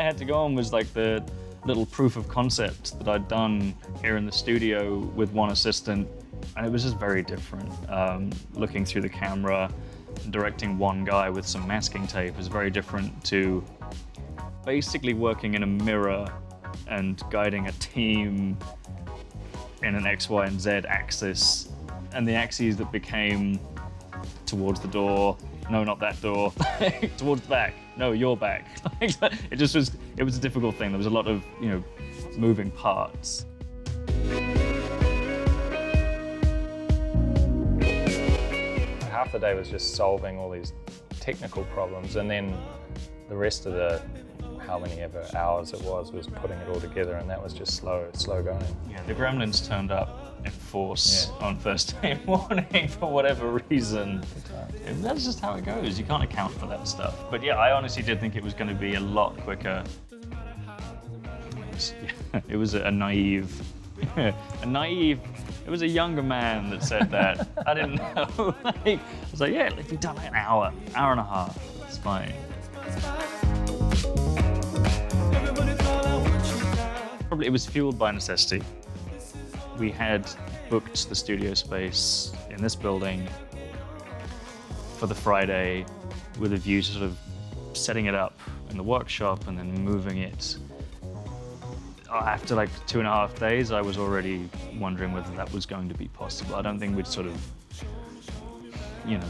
had to go on was like the little proof of concept that I'd done here in the studio with one assistant, and it was just very different. Looking through the camera, directing one guy with some masking tape is very different to basically working in a mirror and guiding a team in an X, Y, and Z axis, and the axes that became towards the door, no, not that door, towards the back, no, your back. It was a difficult thing. There was a lot of, moving parts. Half the day was just solving all these technical problems, and then the rest of the how many ever hours it was putting it all together, and that was just slow going. Yeah, the gremlins turned up in force on Thursday morning for whatever reason. That's just how it goes. You can't account for that stuff. But yeah, I honestly did think it was going to be a lot quicker. It was a naive, it was a younger man that said that. I didn't know. I was like, yeah, if we've done like an hour and a half, it's fine. Probably it was fueled by necessity. We had booked the studio space in this building for the Friday with a view to sort of setting it up in the workshop and then moving it. After like 2.5 days, I was already wondering whether that was going to be possible. I don't think we'd sort of,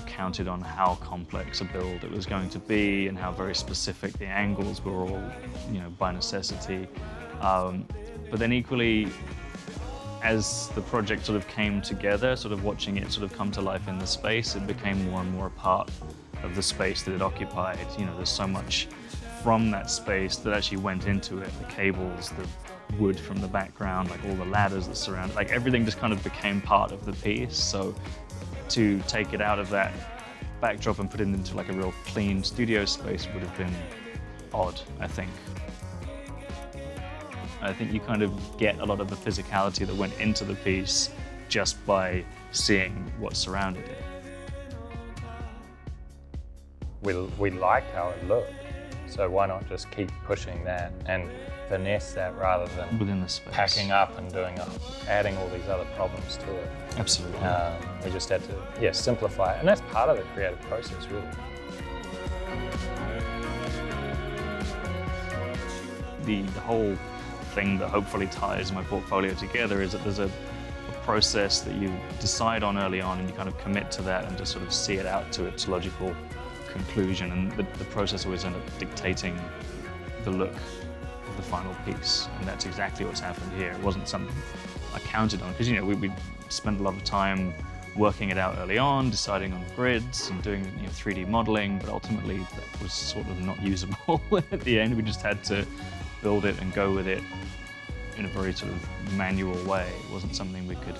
counted on how complex a build it was going to be and how very specific the angles were all, by necessity. But then equally, as the project sort of came together, sort of watching it sort of come to life in the space, it became more and more a part of the space that it occupied. There's so much from that space that actually went into it. The cables, the wood from the background, like all the ladders that surround it, like everything just kind of became part of the piece. So to take it out of that backdrop and put it into like a real clean studio space would have been odd, I think. I think you kind of get a lot of the physicality that went into the piece just by seeing what surrounded it. We liked how it looked, so why not just keep pushing that and finesse that rather than within the space, packing up and adding all these other problems to it. Absolutely. We just had to simplify it, and that's part of the creative process, really. The whole thing that hopefully ties my portfolio together is that there's a process that you decide on early on and you kind of commit to that and just sort of see it out to its logical conclusion, and the process always ends up dictating the look of the final piece, and that's exactly what's happened here. It wasn't something I counted on because we spent a lot of time working it out early on, deciding on grids and doing 3D modeling, but ultimately that was sort of not usable at the end. We just had to build it and go with it in a very sort of manual way. It wasn't something we could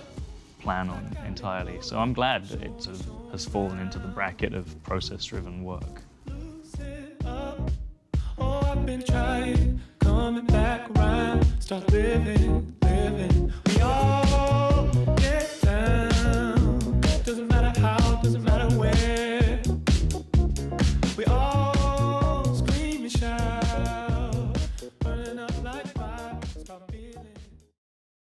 plan on entirely. So I'm glad that it sort of has fallen into the bracket of process-driven work. Oh, I've been trying, coming back around, start living